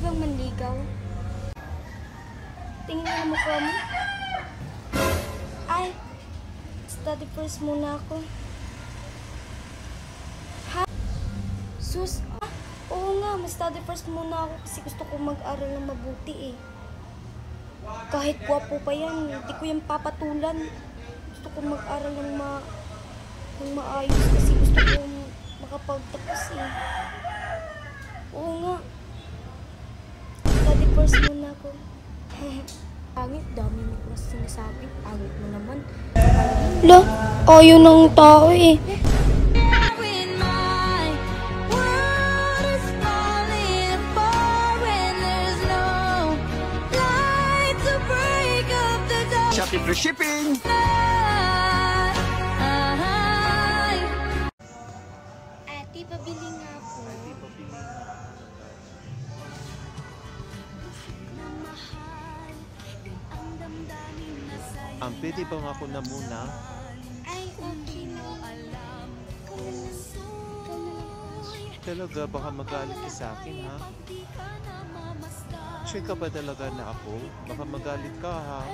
bang manligaw? Tingin nga mo ko mo. Ay, study first muna ako. Ha? Sus, oo nga, study first muna ako kasi gusto ko mag-aral ng mabuti eh. Kahit gwapo pa yan, hindi ko yan papatulan. Gusto ko mag-aral ng maayos kasi gusto ko makapagtapos eh. Oo nga. Study first muna ako. Pangit, dami mo mas sinasabi. Pangit mo naman. La, ayaw ng tao eh. Shopee for shipping! Ate, pabili nga po. Pwede bang ako na muna? Ay, okay na. Talaga, baka magalit ka sa akin, ha? Sure ka ba talaga na ako? Baka magalit ka, ha?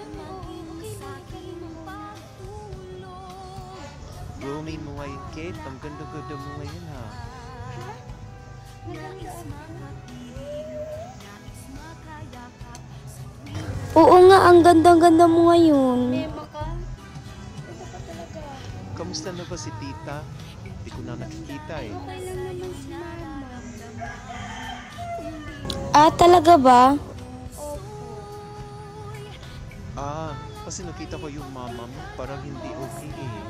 Blooming mo ngayon, Kate. Ang ganda-ganda mo ngayon, ha? Oo nga, ang ganda-ganda mo ngayon. Mema ka? Ganda ka talaga. Kamusta na ba si tita? Hindi ko na nakikita eh. Okay lang naman si mama. Ah, talaga ba? Opo. Kasi nakita ko yung mama mo. Parang hindi okay eh.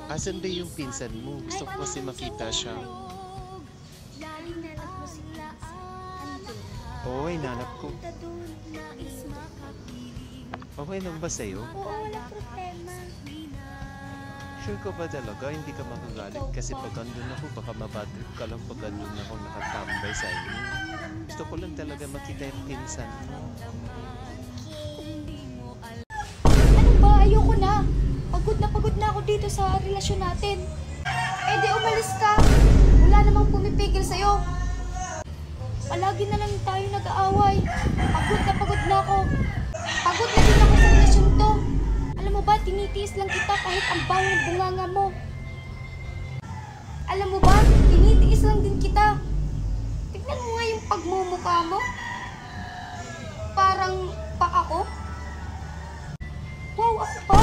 Asan ba yung pinsan mo? Gusto ko kasi makita siya. Hinanap mo si Pinsan. Oo, hinanap ko. Punta doon. Okay lang ba sa'yo? Oo, wala problema. Sure ka ba talaga? Hindi ka magagalit? Kasi pag andun ako, baka mabatrip ka lang pag andun ako nakatambay sa inyo. Gusto ko lang talaga makita yung pinsan mo. Ano ba? Ayoko na. Pagod na ako dito sa relasyon natin. Eh di umalis ka. Wala namang pumipigil sa'yo. Palagi na lang tayo nag-aaway. Pagod na ako. Pagod na din ako sa relasyon to. Alam mo ba, tinitiis lang kita kahit ang bango ng bunganga mo. Alam mo ba, tinitiis lang din kita. Tignan mo nga yung pagmumukha mo. Parang pa ako. Wow, ako pa.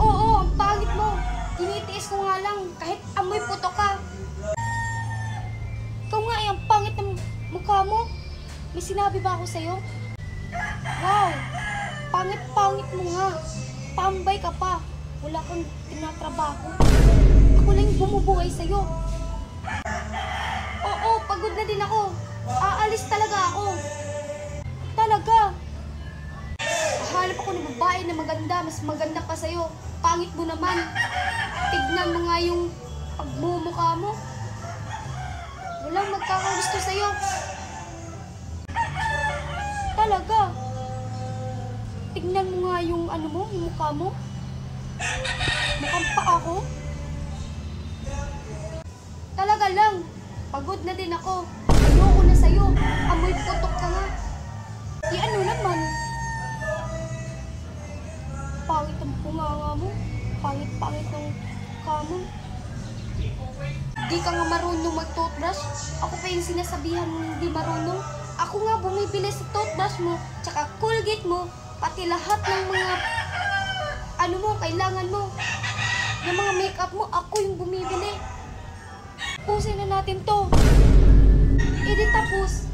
Oo, ang pangit mo. Tinitiis ko nga lang kahit amoy puto ka. Ikaw nga ay ang pangit ng mukha mo. May sinabi ba ako sa'yo? Wow, pangit mo nga. Tambay ka pa. Wala kang tinatrabaho. Ako lang yung bumubuhay sa'yo. Oo, pagod na din ako. Aalis talaga ako. Talaga. Hahanap ako ng babae na maganda. Mas maganda pa sa'yo. Pangit mo naman. Tignan mo nga yung pagmumukha mo. Walang magkakagusto sa'yo. Talaga. Tignan mo nga yung ano mo, yung mukha mo. Mukhang pa ako. Talaga lang. Pagod na din ako. Ayoko na sa'yo. Amoy putok ka nga. Ano naman? Pangit ang bunganga mo. Pangit ng mukha mo. Di ka nga marunong mag-toothbrush. Ako pa yung sinasabihan mo hindi marunong. Ako nga bumibili sa toothbrush mo, tsaka Colgate mo, pati lahat ng mga ano mo, kailangan mo. Yung mga makeup mo, ako yung bumibili. Pusin na natin to. E di tapos,